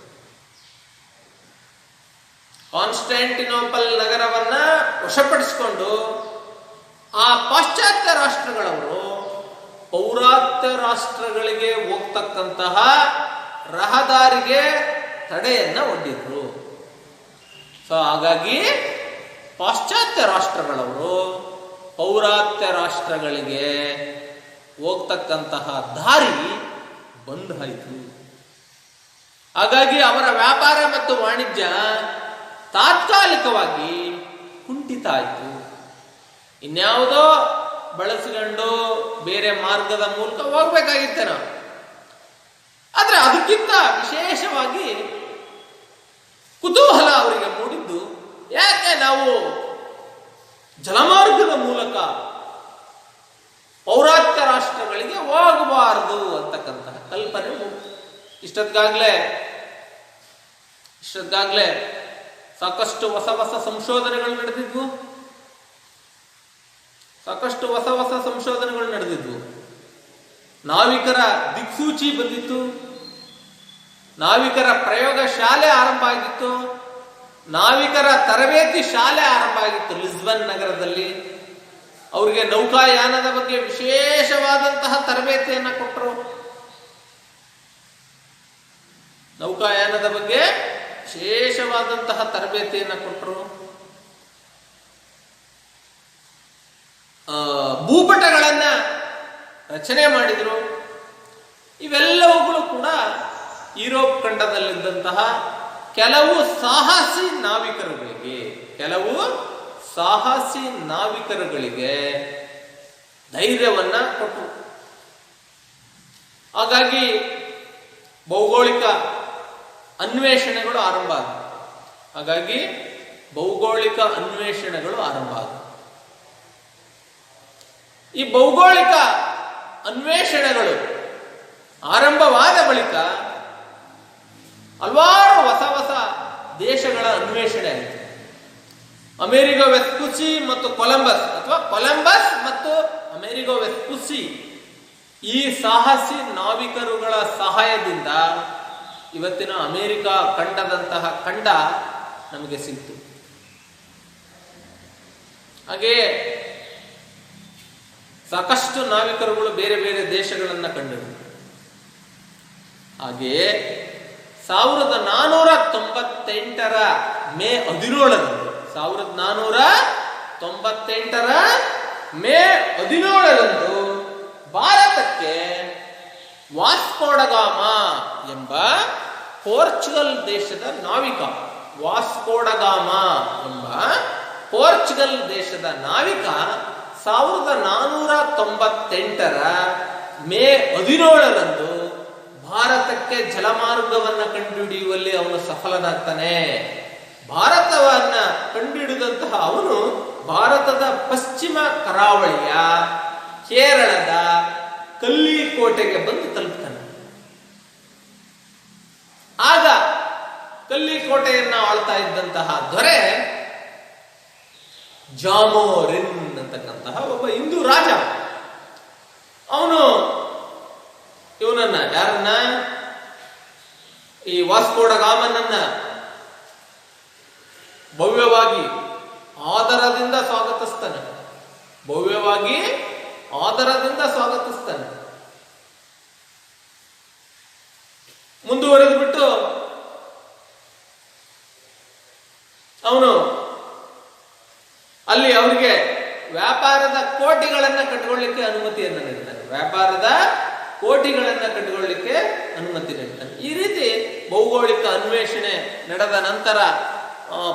[SPEAKER 1] ಕಾನ್ಸ್ಟಾಂಟಿನೋಪಲ್ ನಗರವನ್ನ ವಶಪಡಿಸಿಕೊಂಡು ಆ ಪಾಶ್ಚಾತ್ಯ ರಾಷ್ಟ್ರಗಳವರು ಪೌರಾತ್ಯ ರಾಷ್ಟ್ರಗಳಿಗೆ ಹೋಗ್ತಕ್ಕಂತಹ ರಹದಾರಿಗೆ ತಡೆಯನ್ನ ಒಡ್ಡಿದ್ರು. ಸೊ ಹಾಗಾಗಿ ಪಾಶ್ಚಾತ್ಯ ರಾಷ್ಟ್ರಗಳವರು ಪೌರಾತ್ಯ ರಾಷ್ಟ್ರಗಳಿಗೆ ಹೋಗ್ತಕ್ಕಂತಹ ದಾರಿ ಬಂದ್ ಆಯಿತು. ಹಾಗಾಗಿ ಅವರ ವ್ಯಾಪಾರ ಮತ್ತು ವಾಣಿಜ್ಯ ತಾತ್ಕಾಲಿಕವಾಗಿ ಕುಂಠಿತ ಆಯಿತು. ಇನ್ಯಾವುದೋ ಬಳಸಿಕೊಂಡು ಬೇರೆ ಮಾರ್ಗದ ಮೂಲಕ ಹೋಗ್ಬೇಕಾಗಿತ್ತೆ ನಾವು. ಆದ್ರೆ ಅದಕ್ಕಿಂತ ವಿಶೇಷವಾಗಿ ಕುತೂಹಲ ಅವರಿಗೆ ಮೂಡಿದ್ದು, ಯಾಕೆ ನಾವು ಜಲಮಾರ್ಗದ ಮೂಲಕ ಪೌರಾತ್ಯ ರಾಷ್ಟ್ರಗಳಿಗೆ ಹೋಗಬಾರದು ಅಂತಕ್ಕಂತಹ ಕಲ್ಪನೆ ಮೂಡಿತು. ಇಷ್ಟೊತ್ತಾಗ್ಲೇ ಸಾಕಷ್ಟು ಹೊಸ ಹೊಸ ಸಂಶೋಧನೆಗಳು ನಡೆದಿದ್ವು. ನಾವಿಕರ ದಿಕ್ಸೂಚಿ ಬಂದಿತ್ತು, ನಾವಿಕರ ಪ್ರಯೋಗ ಶಾಲೆ ಆರಂಭ ಆಗಿತ್ತು, ನಾವಿಕರ ತರಬೇತಿ ಶಾಲೆ ಆರಂಭ ಆಗಿತ್ತು ಲಿಸ್ಬನ್ ನಗರದಲ್ಲಿ. ಅವರಿಗೆ ನೌಕಾಯಾನದ ಬಗ್ಗೆ ವಿಶೇಷವಾದಂತಹ ತರಬೇತಿಯನ್ನ ಕೊಟ್ಟರು. ಭೂಪಟಗಳನ್ನ ರಚನೆ ಮಾಡಿದರು. ಇವೆಲ್ಲವುಗಳು ಕೂಡ ಯುರೋಪ್ ಖಂಡದಲ್ಲಿದ್ದಂತಹ ಕೆಲವು ಸಾಹಸಿ ನಾವಿಕರುಗಳಿಗೆ ಧೈರ್ಯವನ್ನ ಕೊಟ್ಟರು. ಹಾಗಾಗಿ ಭೌಗೋಳಿಕ ಅನ್ವೇಷಣೆಗಳು ಆರಂಭ ಆದವು. ಈ ಭೌಗೋಳಿಕ ಅನ್ವೇಷಣೆಗಳು ಆರಂಭವಾದ ಬಳಿಕ ಹಲವಾರು ಹೊಸ ಹೊಸ ದೇಶಗಳ ಅನ್ವೇಷಣೆ ಆಯಿತು. ಅಮೆರಿಗೋ ವೆಸ್ಪುಸಿ ಮತ್ತು ಕೊಲಂಬಸ್ ಮತ್ತು ಅಮೆರಿಗೋ ವೆಸ್ಪುಸಿ ಈ ಸಾಹಸಿ ನಾವಿಕರುಗಳ ಸಹಾಯದಿಂದ ಇವತ್ತಿನ ಅಮೆರಿಕ ಖಂಡದಂತಹ ಖಂಡ ನಮಗೆ ಸಿಕ್ತು. ಹಾಗೆಯೇ ಸಾಕಷ್ಟು ನಾವಿಕರುಗಳು ಬೇರೆ ಬೇರೆ ದೇಶಗಳನ್ನು ಕಂಡಿದ್ದಾರೆ. ಹಾಗೆಯೇ 1498 ಮೇ 17ರಂದು 1498 ಮೇ 17ರಂದು ಭಾರತಕ್ಕೆ ವಾಸ್ಕೋ ಡ ಗಾಮ ಎಂಬ ಪೋರ್ಚುಗಲ್ ದೇಶದ ನಾವಿಕ, ವಾಸ್ಕೋ ಡ ಗಾಮ ಎಂಬ ಪೋರ್ಚುಗಲ್ ದೇಶದ ನಾವಿಕ 1498 ಮೇ 17ರಂದು ಭಾರತಕ್ಕೆ ಜಲಮಾರ್ಗವನ್ನು ಕಂಡುಹಿಡಿಯುವಲ್ಲಿ ಅವನು ಸಫಲನಾಗ್ತಾನೆ. ಭಾರತವನ್ನ ಕಂಡುಹಿಡಿದಂತಹ ಅವನು ಭಾರತದ ಪಶ್ಚಿಮ ಕರಾವಳಿಯ ಕೇರಳದ ಕಲ್ಲಿಕೋಟೆಗೆ ಬಂದು ತಲುಪ್ತಾನೆ. ಆಗ ಕಲ್ಲಿಕೋಟೆಯನ್ನ ಆಳ್ತಾ ಇದ್ದಂತಹ ದೊರೆ ಜಾಮೋರಿನ್ ಅಂತಕ್ಕಂತಹ ಒಬ್ಬ ಹಿಂದೂ ರಾಜ. ಅವನು ಇವನನ್ನ, ಯಾರನ್ನ, ಈ ವಾಸ್ಕೋ ಡ ಗಾಮನನ್ನ ಭವ್ಯವಾಗಿ ಆದರದಿಂದ ಸ್ವಾಗತಿಸ್ತಾನೆ. ಭವ್ಯವಾಗಿ ಆದರದಿಂದ ಸ್ವಾಗತಿಸ್ತಾನೆ. ಮುಂದುವರೆದು ಬಿಟ್ಟು ಅವನು ಅಲ್ಲಿ ಅವರಿಗೆ ವ್ಯಾಪಾರದ ಕೋಟಿಗಳನ್ನ ಕಟ್ಟಿಕೊಳ್ಳಿಕ್ಕೆ ಅನುಮತಿಯನ್ನು ನೀಡ್ತಾನೆ. ವ್ಯಾಪಾರದ ಕೋಟಿಗಳನ್ನ ಕಟ್ಟಿಕೊಳ್ಳಿಕ್ಕೆ ಅನುಮತಿ ನೀಡ್ತಾನೆ. ಈ ರೀತಿ ಭೌಗೋಳಿಕ ಅನ್ವೇಷಣೆ ನಡೆದ ನಂತರ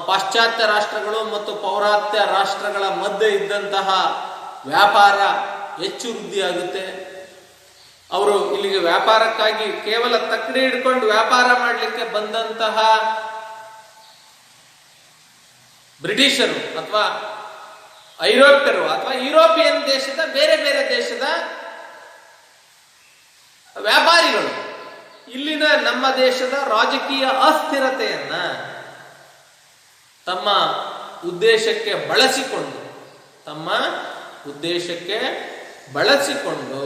[SPEAKER 1] ಪಾಶ್ಚಾತ್ಯ ರಾಷ್ಟ್ರಗಳು ಮತ್ತು ಪೌರಾತ್ಯ ರಾಷ್ಟ್ರಗಳ ಮಧ್ಯೆ ಇದ್ದಂತಹ ವ್ಯಾಪಾರ ಹೆಚ್ಚು ವೃದ್ಧಿಯಾಗುತ್ತೆ. ಅವರು ಇಲ್ಲಿಗೆ ವ್ಯಾಪಾರಕ್ಕಾಗಿ ಕೇವಲ ತಕ್ಕಡಿ ಹಿಡ್ಕೊಂಡು ವ್ಯಾಪಾರ ಮಾಡಲಿಕ್ಕೆ ಬಂದಂತಹ ಬ್ರಿಟಿಷರು ಅಥವಾ ಐರೋಪ್ಯರು ಅಥವಾ ಯುರೋಪಿಯನ್ ದೇಶದ ಬೇರೆ ಬೇರೆ ದೇಶದ ವ್ಯಾಪಾರಿಗಳು ಇಲ್ಲಿನ ನಮ್ಮ ದೇಶದ ರಾಜಕೀಯ ಅಸ್ಥಿರತೆಯನ್ನ ತಮ್ಮ ಉದ್ದೇಶಕ್ಕೆ ಬಳಸಿಕೊಂಡು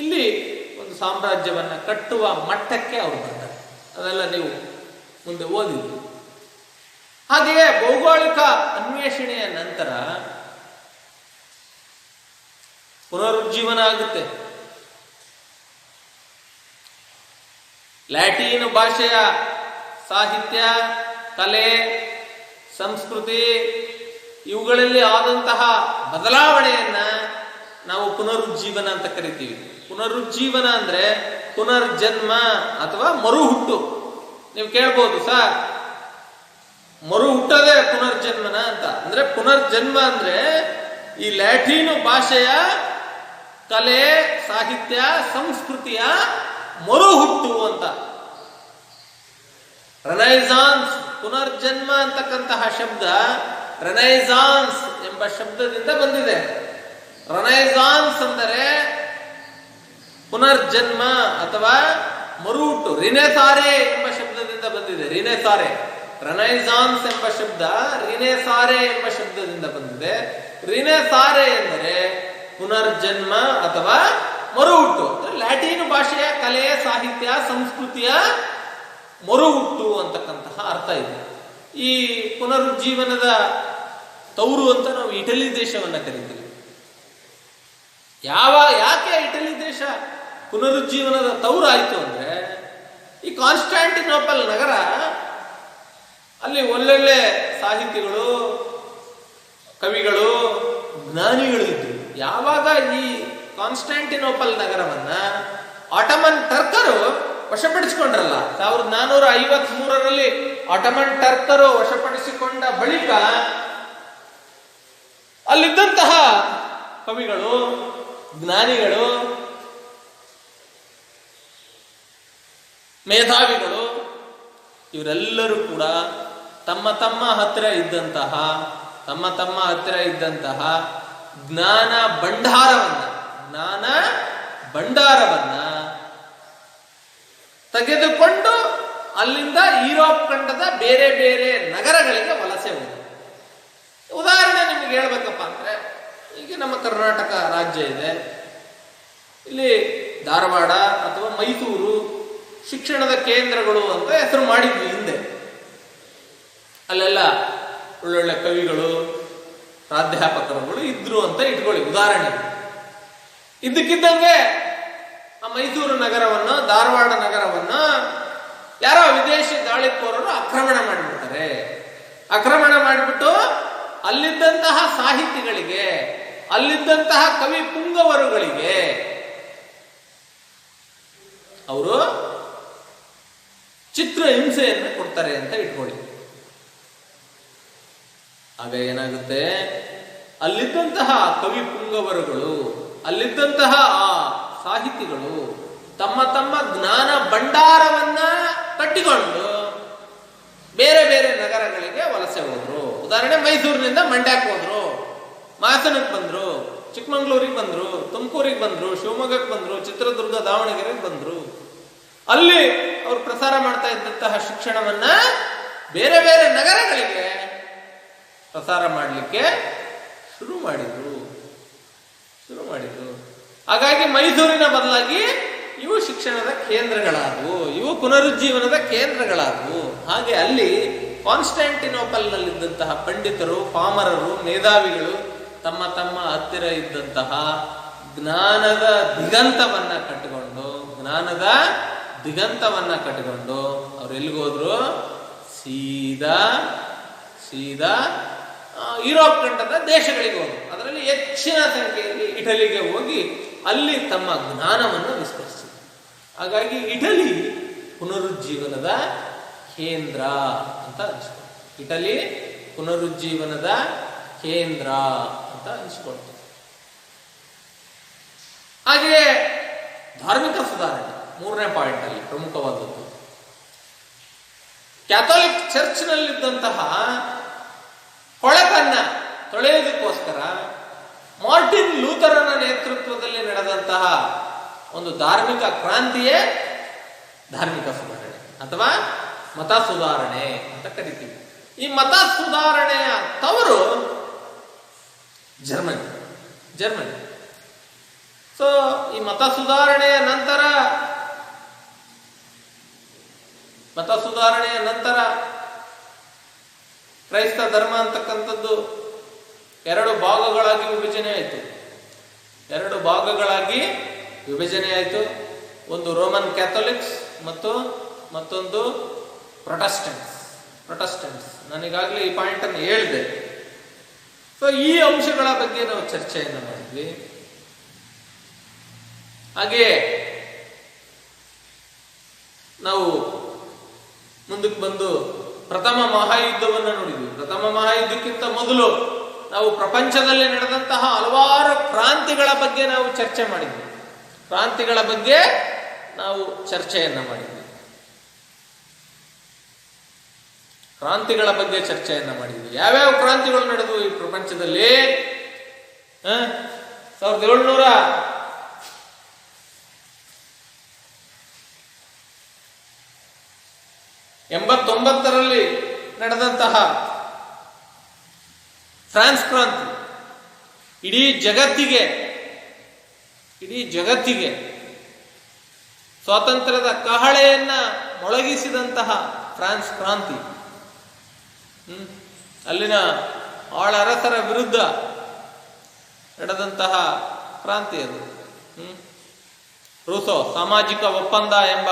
[SPEAKER 1] ಇಲ್ಲಿ ಒಂದು ಸಾಮ್ರಾಜ್ಯವನ್ನ ಕಟ್ಟುವ ಮಟ್ಟಕ್ಕೆ ಅವರು ಬರ್ತಾರೆ. ಅದೆಲ್ಲ ನೀವು ಮುಂದೆ ಓದಿದ್ರು. ಹಾಗೆಯೇ ಭೌಗೋಳಿಕ ಅನ್ವೇಷಣೆಯ ನಂತರ ಪುನರುಜ್ಜೀವನ ಆಗುತ್ತೆ. ಲ್ಯಾಟಿನ್ ಭಾಷೆಯ ಸಾಹಿತ್ಯ, ಕಲೆ, ಸಂಸ್ಕೃತಿ ಇವುಗಳಲ್ಲಿ ಆದಂತಹ ಬದಲಾವಣೆಯನ್ನ ನಾವು ಪುನರುಜ್ಜೀವನ ಅಂತ ಕರಿತೀವಿ. ಪುನರುಜ್ಜೀವನ ಅಂದ್ರೆ ಪುನರ್ಜನ್ಮ ಅಥವಾ ಮರುಹುಟ್ಟು. ನೀವು ಕೇಳ್ಬೋದು, ಸರ್ ಮರು ಹುಟ್ಟೋದೇ ಪುನರ್ಜನ್ಮನ ಅಂತ. ಅಂದ್ರೆ ಪುನರ್ಜನ್ಮ ಅಂದ್ರೆ ಈ ಲ್ಯಾಟಿನ್ ಭಾಷೆಯ ಕಲೆ, ಸಾಹಿತ್ಯ, ಸಂಸ್ಕೃತಿಯ ಮರುಹುಟ್ಟು ಅಂತ. ರೆನೈಸಾನ್ಸ್, ಪುನರ್ಜನ್ಮ ಅಂತಕ್ಕಂತಹ ಶಬ್ದ ರೆನೈಸಾನ್ಸ್ ಎಂಬ ಶಬ್ದದಿಂದ ಬಂದಿದೆ. ರೆನೈಸಾನ್ಸ್ ಅಂದರೆ ಪುನರ್ಜನ್ಮ ಅಥವಾ ಮರುಹುಟ್ಟು. ರಿನೆಸಾರೆ ಎಂಬ ಶಬ್ದದಿಂದ ಬಂದಿದೆ. ರಿನೆಸಾರೆ, ರೆನೈಸಾನ್ಸ್ ಎಂಬ ಶಬ್ದ ರಿನೆಸಾರೆ ಎಂಬ ಶಬ್ದದಿಂದ ಬಂದಿದೆ. ರಿನೆಸಾರೆ ಎಂದರೆ ಪುನರ್ಜನ್ಮ ಅಥವಾ ಮರುಹುಟ್ಟು. ಲ್ಯಾಟಿನ್ ಭಾಷೆಯ ಕಲೆ, ಸಾಹಿತ್ಯ, ಸಂಸ್ಕೃತಿಯ ಮರುಹುಟ್ಟು ಅಂತಕ್ಕಂತಹ ಅರ್ಥ ಇದೆ. ಈ ಪುನರುಜ್ಜೀವನದ ತವರು ಅಂತ ನಾವು ಇಟಲಿ ದೇಶವನ್ನ ಕರಿತೀವಿ. ಯಾಕೆ ಇಟಲಿ ದೇಶ ಪುನರುಜ್ಜೀವನದ ತವರು ಆಯಿತು ಅಂದ್ರೆ, ಈ ಕಾನ್ಸ್ಟಾಂಟಿನೋಪಲ್ ನಗರ, ಅಲ್ಲಿ ಒಳ್ಳೊಳ್ಳೆ ಸಾಹಿತಿಗಳು, ಕವಿಗಳು, ಜ್ಞಾನಿಗಳು ಇದ್ರು. ಯಾವಾಗ ಈ ಕಾನ್ಸ್ಟಾಂಟಿನೋಪಲ್ ನಗರವನ್ನ ಆಟಮನ್ ಟರ್ಕರು ವಶಪಡಿಸಿಕೊಂಡ್ರಲ್ಲ, 1453ರಲ್ಲಿ ಆಟಮನ್ ಟರ್ಕರು ವಶಪಡಿಸಿಕೊಂಡ ಬಳಿಕ ಅಲ್ಲಿದ್ದಂತಹ ಕವಿಗಳು, ಜ್ಞಾನಿಗಳು, ಮೇಧಾವಿಗಳು ಇವರೆಲ್ಲರೂ ಕೂಡ ತಮ್ಮ ತಮ್ಮ ಹತ್ತಿರ ಇದ್ದಂತಹ ಜ್ಞಾನ ಭಂಡಾರವನ್ನ ತೆಗೆದುಕೊಂಡು ಅಲ್ಲಿಂದ ಯುರೋಪ್ ಖಂಡದ ಬೇರೆ ಬೇರೆ ನಗರಗಳಿಗೆ ವಲಸೆ ಹೋದ. ಉದಾಹರಣೆ ನಿಮ್ಗೆ ಹೇಳ್ಬೇಕಪ್ಪ ಅಂದ್ರೆ, ಈಗ ನಮ್ಮ ಕರ್ನಾಟಕ ರಾಜ್ಯ ಇದೆ. ಇಲ್ಲಿ ಧಾರವಾಡ ಅಥವಾ ಮೈಸೂರು ಶಿಕ್ಷಣದ ಕೇಂದ್ರಗಳು ಅಂತ ಹೆಸರು ಮಾಡಿದ್ವಿ ಹಿಂದೆ. ಅಲ್ಲೆಲ್ಲ ಒಳ್ಳೊಳ್ಳೆ ಕವಿಗಳು, ಪ್ರಾಧ್ಯಾಪಕರುಗಳು ಇದ್ರು ಅಂತ ಇಟ್ಕೊಳ್ಳಿ ಉದಾಹರಣೆ. ಇದ್ದಕ್ಕಿದ್ದಂಗೆ ಆ ಮೈಸೂರು ನಗರವನ್ನು, ಧಾರವಾಡ ನಗರವನ್ನು ಯಾರೋ ವಿದೇಶಿ ದಾಳಿಕೋರರು ಆಕ್ರಮಣ ಮಾಡಿಬಿಡ್ತಾರೆ. ಆಕ್ರಮಣ ಮಾಡಿಬಿಟ್ಟು ಅಲ್ಲಿದ್ದಂತಹ ಸಾಹಿತಿಗಳಿಗೆ, ಅಲ್ಲಿದ್ದಂತಹ ಕವಿ ಪುಂಗವರುಗಳಿಗೆ ಅವರು ಚಿತ್ರ ಹಿಂಸೆಯನ್ನು ಕೊಡ್ತಾರೆ ಅಂತ ಇಟ್ಕೊಳ್ಳಿ. ಆಗ ಏನಾಗುತ್ತೆ, ಅಲ್ಲಿದ್ದಂತಹ ಕವಿ ಪುಂಗವರುಗಳು, ಅಲ್ಲಿದ್ದಂತಹ ಆ ಸಾಹಿತಿಗಳು ತಮ್ಮ ತಮ್ಮ ಜ್ಞಾನ ಭಂಡಾರವನ್ನ ಕಟ್ಟಿಕೊಂಡು ಬೇರೆ ಬೇರೆ ನಗರಗಳಿಗೆ ವಲಸೆ ಹೋದ್ರು. ಉದಾಹರಣೆ, ಮೈಸೂರಿನಿಂದ ಮಂಡ್ಯಕ್ಕೆ ಹೋದ್ರು, ಹಾಸನಕ್ಕೆ ಬಂದ್ರು, ಚಿಕ್ಕಮಂಗ್ಳೂರಿಗೆ ಬಂದ್ರು, ತುಮಕೂರಿಗೆ ಬಂದ್ರು, ಶಿವಮೊಗ್ಗಕ್ಕೆ ಬಂದ್ರು, ಚಿತ್ರದುರ್ಗ, ದಾವಣಗೆರೆಗೆ ಬಂದ್ರು. ಅಲ್ಲಿ ಅವರು ಪ್ರಸಾರ ಮಾಡ್ತಾ ಇದ್ದಂತಹ ಶಿಕ್ಷಣವನ್ನ ಬೇರೆ ಬೇರೆ ನಗರಗಳಿಗೆ ಪ್ರಸಾರ ಮಾಡಲಿಕ್ಕೆ ಶುರು ಮಾಡಿದ್ರು. ಹಾಗಾಗಿ ಮೈಸೂರಿನ ಬದಲಾಗಿ ಇವು ಶಿಕ್ಷಣದ ಕೇಂದ್ರಗಳಾದವು, ಇವು ಪುನರುಜ್ಜೀವನದ ಕೇಂದ್ರಗಳಾದವು. ಹಾಗೆ ಅಲ್ಲಿ ಕಾನ್ಸ್ಟ್ಯಾಂಟಿನೋಪಲ್ನಲ್ಲಿದ್ದಂತಹ ಪಂಡಿತರು, ಪಾಮರರು, ಮೇಧಾವಿಗಳು ತಮ್ಮ ತಮ್ಮ ಹತ್ತಿರ ಇದ್ದಂತಹ ಜ್ಞಾನದ ದಿಗಂತವನ್ನ ಕಟ್ಟಿಕೊಂಡು ಅವ್ರು ಎಲ್ಲಿಗೋದ್ರು? ಸೀದಾ ಯುರೋಪ್ ಖಂಡದ ದೇಶಗಳಿಗೆ ಹೋದ್ರು. ಅದರಲ್ಲಿ ಹೆಚ್ಚಿನ ಸಂಖ್ಯೆಯಲ್ಲಿ ಇಟಲಿಗೆ ಹೋಗಿ ಅಲ್ಲಿ ತಮ್ಮ ಜ್ಞಾನವನ್ನು ವಿಸ್ತರಿಸಿದರು. ಹಾಗಾಗಿ ಇಟಲಿ ಪುನರುಜ್ಜೀವನದ ಕೇಂದ್ರ ಅಂತ ಅನಿಸ್ಕೊಳ್ತು. ಇಟಲಿ ಪುನರುಜ್ಜೀವನದ ಕೇಂದ್ರ ಅಂತ ಅನಿಸ್ಕೊಳ್ತು. ಹಾಗೆಯೇ ಧಾರ್ಮಿಕ ಸುಧಾರಣೆ ಮೂರನೇ ಪಾಯಿಂಟ್ ಅಲ್ಲಿ ಪ್ರಮುಖವಾದದ್ದು. ಕ್ಯಾಥೋಲಿಕ್ ಚರ್ಚ್ನಲ್ಲಿದ್ದಂತಹ ಕೊಳಕನ್ನ ತೊಳೆಯೋದಕ್ಕೋಸ್ಕರ ಮಾರ್ಟಿನ್ ಲೂಥರನ ನೇತೃತ್ವದಲ್ಲಿ ನಡೆದಂತಹ ಒಂದು ಧಾರ್ಮಿಕ ಕ್ರಾಂತಿಯೇ ಧಾರ್ಮಿಕ ಸುಧಾರಣೆ ಅಥವಾ ಮತ ಸುಧಾರಣೆ ಅಂತ ಕರಿತೀವಿ. ಈ ಮತ ಸುಧಾರಣೆಯ ತವರು ಜರ್ಮನಿ. ಸೊ ಈ ಮತ ಸುಧಾರಣೆಯ ನಂತರ ಕ್ರೈಸ್ತ ಧರ್ಮ ಅಂತಕ್ಕಂಥದ್ದು ಎರಡು ಭಾಗಗಳಾಗಿ ವಿಭಜನೆ ಆಯಿತು. ಒಂದು ರೋಮನ್ ಕ್ಯಾಥೋಲಿಕ್ಸ್ ಮತ್ತು ಮತ್ತೊಂದು ಪ್ರೊಟೆಸ್ಟೆಂಟ್ಸ್. ನಾನೀಗಾಗಲೇ ಈ ಪಾಯಿಂಟ್ ಅನ್ನು ಹೇಳಿದೆ. ಸೊ ಈ ಅಂಶಗಳ ಬಗ್ಗೆ ನಾವು ಚರ್ಚೆಯನ್ನು ಮಾಡಿದ್ವಿ. ಹಾಗೆಯೇ ನಾವು ಮುಂದಕ್ಕೆ ಬಂದು ಪ್ರಥಮ ಮಹಾಯುದ್ಧವನ್ನು ನೋಡಿದ್ವಿ. ಪ್ರಥಮ ಮಹಾಯುದ್ಧಕ್ಕಿಂತ ಮೊದಲು ನಾವು ಪ್ರಪಂಚದಲ್ಲಿ ನಡೆದಂತಹ ಹಲವಾರು ಕ್ರಾಂತಿಗಳ ಬಗ್ಗೆ ನಾವು ಚರ್ಚೆಯನ್ನು ಮಾಡಿದ್ವಿ. ಯಾವ್ಯಾವ ಕ್ರಾಂತಿಗಳು ನಡೆದವು ಈ ಪ್ರಪಂಚದಲ್ಲಿ? 1789ರಲ್ಲಿ ನಡೆದಂತಹ ಫ್ರಾನ್ಸ್ ಕ್ರಾಂತಿ ಇಡೀ ಜಗತ್ತಿಗೆ ಸ್ವಾತಂತ್ರ್ಯದ ಕಹಳೆಯನ್ನ ಮೊಳಗಿಸಿದಂತಹ ಫ್ರಾನ್ಸ್ ಕ್ರಾಂತಿ. ಅಲ್ಲಿನ ಆಳರಸರ ವಿರುದ್ಧ ನಡೆದಂತಹ ಕ್ರಾಂತಿ ಅದು. ರೂಸೋ ಸಾಮಾಜಿಕ ಒಪ್ಪಂದ ಎಂಬ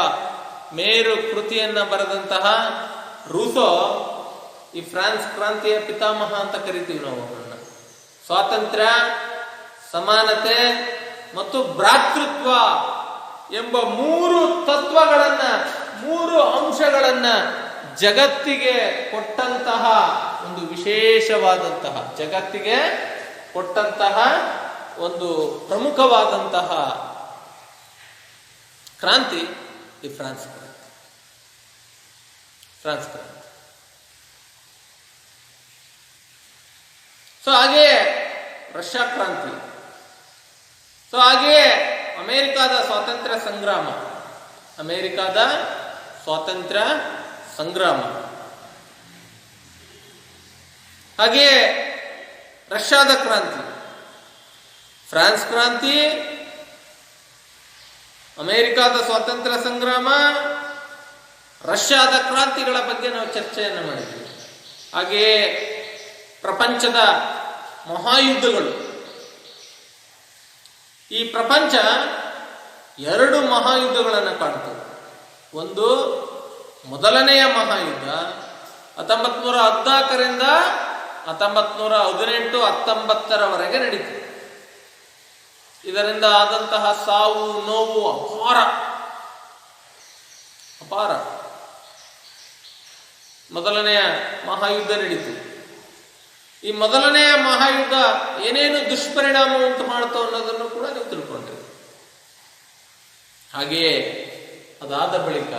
[SPEAKER 1] ಮೇರು ಕೃತಿಯನ್ನ ಬರೆದಂತಹ ರೂಸೋ ಈ ಫ್ರಾನ್ಸ್ ಕ್ರಾಂತಿಯ ಪಿತಾಮಹ ಅಂತ ಕರಿತೀವಿ ನಾವು ಅವರನ್ನ. ಸ್ವಾತಂತ್ರ್ಯ, ಸಮಾನತೆ ಮತ್ತು ಭ್ರಾತೃತ್ವ ಎಂಬ ಮೂರು ಅಂಶಗಳನ್ನ ಜಗತ್ತಿಗೆ ಕೊಟ್ಟಂತಹ ಒಂದು ವಿಶೇಷವಾದಂತಹ, ಒಂದು ಪ್ರಮುಖವಾದಂತಹ ಕ್ರಾಂತಿ ಈ ಫ್ರಾನ್ಸ್ ಕ್ರಾಂತಿ. ಸೊ ಹಾಗೆಯೇ ರಷ್ಯಾ ಕ್ರಾಂತಿ. ಸೊ ಹಾಗೆಯೇ ಅಮೆರಿಕಾದ ಸ್ವಾತಂತ್ರ್ಯ ಸಂಗ್ರಾಮ, ಹಾಗೆಯೇ ರಷ್ಯಾದ ಕ್ರಾಂತಿ, ಫ್ರಾನ್ಸ್ ಕ್ರಾಂತಿ, ಅಮೆರಿಕಾದ ಸ್ವಾತಂತ್ರ್ಯ ಸಂಗ್ರಾಮ, ರಷ್ಯಾದ ಕ್ರಾಂತಿಗಳ ಬಗ್ಗೆ ನಾವು ಚರ್ಚೆಯನ್ನು ಮಾಡಿದ್ವಿ. ಹಾಗೆಯೇ ಪ್ರಪಂಚದ ಮಹಾಯುದ್ಧಗಳು. ಈ ಪ್ರಪಂಚ 2 ಮಹಾಯುದ್ಧಗಳನ್ನು ಕಾಣ್ತದೆ. ಒಂದು ಮೊದಲನೆಯ ಮಹಾಯುದ್ಧ 1914ರಿಂದ 1918, 19 ನಡೀತು. ಇದರಿಂದ ಆದಂತಹ ಸಾವು ನೋವು ಅಪಾರ. ಮೊದಲನೆಯ ಮಹಾಯುದ್ಧ ನಡೀತು. ಈ ಮೊದಲನೆಯ ಮಹಾಯುದ್ಧ ಏನೇನು ದುಷ್ಪರಿಣಾಮ ಉಂಟು ಮಾಡ್ತೋ ಅನ್ನೋದನ್ನು ಕೂಡ ನೀವು ತಿಳ್ಕೊಂಡ್ರಿ. ಹಾಗೆಯೇ ಅದಾದ ಬಳಿಕ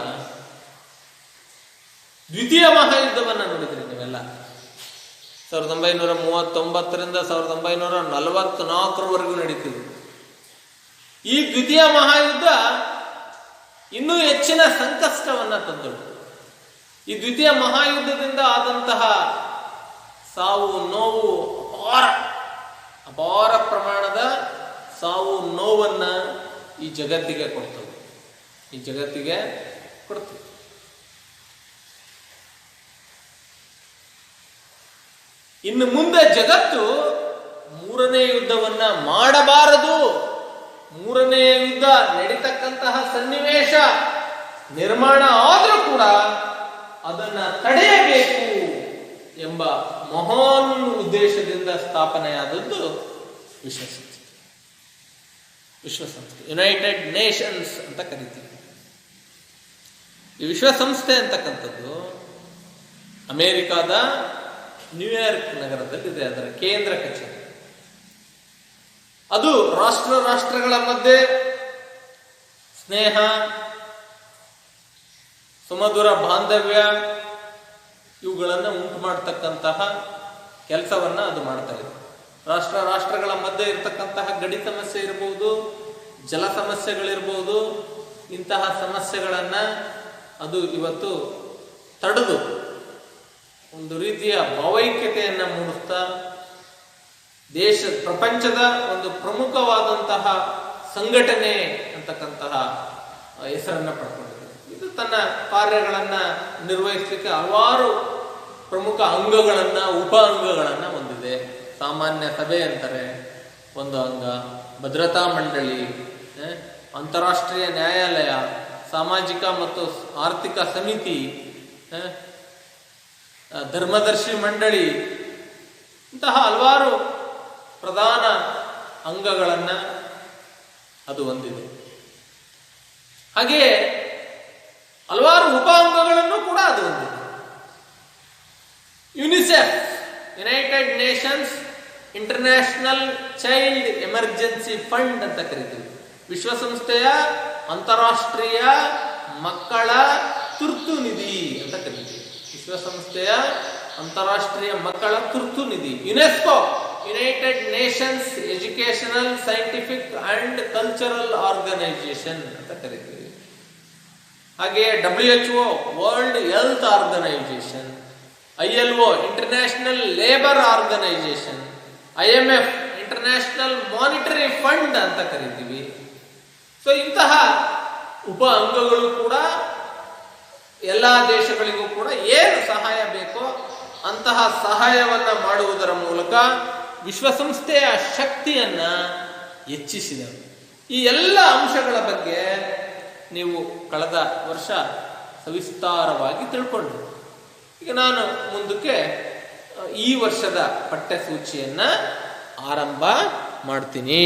[SPEAKER 1] ದ್ವಿತೀಯ ಮಹಾಯುದ್ಧವನ್ನು ನೋಡಿದ್ರಿ ನೀವೆಲ್ಲ. 1939ರಿಂದ 1944ರವರೆಗೂ ನಡೀತಿದೆ. ಈ ದ್ವಿತೀಯ ಮಹಾಯುದ್ಧ ಇನ್ನೂ ಹೆಚ್ಚಿನ ಸಂಕಷ್ಟವನ್ನ ತಂದಳು. ಈ ದ್ವಿತೀಯ ಮಹಾಯುದ್ಧದಿಂದ ಆದಂತಹ ಸಾವು ನೋವು ಅಪಾರ ಪ್ರಮಾಣದ ಸಾವು ನೋವನ್ನ ಈ ಜಗತ್ತಿಗೆ ಕೊಡ್ತದೆ. ಇನ್ನು ಮುಂದೆ ಜಗತ್ತು 3ನೇ ಯುದ್ಧವನ್ನ ಮಾಡಬಾರದು, 3ನೇ ಯುದ್ಧ ನಡೀತಕ್ಕಂತಹ ಸನ್ನಿವೇಶ ನಿರ್ಮಾಣ ಆದರೂ ಕೂಡ ಅದನ್ನ ತಡೆಯಬೇಕು ಎಂಬ ಮಹಾನ್ ಉದ್ದೇಶದಿಂದ ಸ್ಥಾಪನೆಯಾದದ್ದು ವಿಶ್ವಸಂಸ್ಥೆ, ಯುನೈಟೆಡ್ ನೇಷನ್ಸ್ ಅಂತ ಕರಿತೀವಿ. ಈ ವಿಶ್ವಸಂಸ್ಥೆ ಅಂತಕ್ಕಂಥದ್ದು ಅಮೆರಿಕಾದ ನ್ಯೂಯಾರ್ಕ್ ನಗರದಲ್ಲಿದೆ. ಅದರ ಕೇಂದ್ರ ಕಚೇರಿ. ಅದು ರಾಷ್ಟ್ರಗಳ ಮಧ್ಯೆ ಸ್ನೇಹ, ಸುಮಧುರ ಬಾಂಧವ್ಯ ಇವುಗಳನ್ನು ಉಂಟು ಮಾಡತಕ್ಕಂತಹ ಕೆಲಸವನ್ನ ಅದು ಮಾಡ್ತಾ ಇದೆ. ರಾಷ್ಟ್ರಗಳ ಮಧ್ಯೆ ಇರತಕ್ಕಂತಹ ಗಡಿ ಸಮಸ್ಯೆ ಇರಬಹುದು, ಜಲ ಸಮಸ್ಯೆಗಳಿರ್ಬೋದು. ಇಂತಹ ಸಮಸ್ಯೆಗಳನ್ನ ಅದು ಇವತ್ತು ತಡೆದು ಒಂದು ರೀತಿಯ ಭಾವೈಕ್ಯತೆಯನ್ನ ಮೂಡಿಸ್ತಾ ಪ್ರಪಂಚದ ಒಂದು ಪ್ರಮುಖವಾದಂತಹ ಸಂಘಟನೆ ಅಂತಕ್ಕಂತಹ ಹೆಸರನ್ನ ಪಡ್ಕೊಂಡಿದೆ. ಇದು ತನ್ನ ಕಾರ್ಯಗಳನ್ನ ನಿರ್ವಹಿಸಲಿಕ್ಕೆ ಹಲವಾರು ಪ್ರಮುಖ ಅಂಗಗಳನ್ನ, ಉಪ ಅಂಗಗಳನ್ನ ಹೊಂದಿದೆ. ಸಾಮಾನ್ಯ ಸಭೆ ಅಂತಾರೆ ಒಂದು ಅಂಗ, ಭದ್ರತಾ ಮಂಡಳಿ, ಅಂತಾರಾಷ್ಟ್ರೀಯ ನ್ಯಾಯಾಲಯ, ಸಾಮಾಜಿಕ ಮತ್ತು ಆರ್ಥಿಕ ಸಮಿತಿ, ಧರ್ಮದರ್ಶಿ ಮಂಡಳಿ, ಇಂತಹ ಹಲವಾರು ಪ್ರಧಾನ ಅಂಗಗಳನ್ನ ಅದು ಹೊಂದಿದೆ. ಹಾಗೆಯೇ ಹಲವಾರು ಉಪ ಅಂಗಗಳನ್ನು ಕೂಡ ಅದು ಹೊಂದಿದೆ. UNICEF, United Nations international child emergency fund ಅಂತ ಕರೀತೀವಿ. ವಿಶ್ವಸಂಸ್ಥೆಯ ಅಂತಾರಾಷ್ಟ್ರೀಯ ಮಕ್ಕಳ ತುರ್ತು ನಿಧಿ ಅಂತ ಕರೀತೀವಿ. ವಿಶ್ವಸಂಸ್ಥೆಯ ಅಂತಾರಾಷ್ಟ್ರೀಯ ಮಕ್ಕಳ ತುರ್ತು ನಿಧಿ. UNESCO, United Nations educational, scientific and cultural organisation ಅಂತ ಕರೀತೀವಿ. ಹಾಗೆ WHO, world health organisation, ILO, international labour organisation, IMF, international monetary fund ಅಂತ ಕರಿತೀವಿ. ಸೊ ಇಂತಹ ಉಪ ಅಂಗಗಳು ಕೂಡ ಎಲ್ಲ ದೇಶಗಳಿಗೂ ಕೂಡ ಏನು ಸಹಾಯ ಬೇಕೋ ಅಂತಹ ಸಹಾಯವನ್ನ ಮಾಡುವುದರ ಮೂಲಕ ವಿಶ್ವಸಂಸ್ಥೆಯ ಶಕ್ತಿಯನ್ನ ಹೆಚ್ಚಿಸಿದರು. ಈ ಎಲ್ಲ ಅಂಶಗಳ ಬಗ್ಗೆ ನೀವು ಕಳೆದ ವರ್ಷ ಸವಿಸ್ತಾರವಾಗಿ ತಿಳ್ಕೊಂಡ್ರಿ. ಈಗ ನಾನು ಮುಂದಕ್ಕೆ ಈ ವರ್ಷದ ಪಠ್ಯಸೂಚಿಯನ್ನ ಆರಂಭ ಮಾಡ್ತೀನಿ.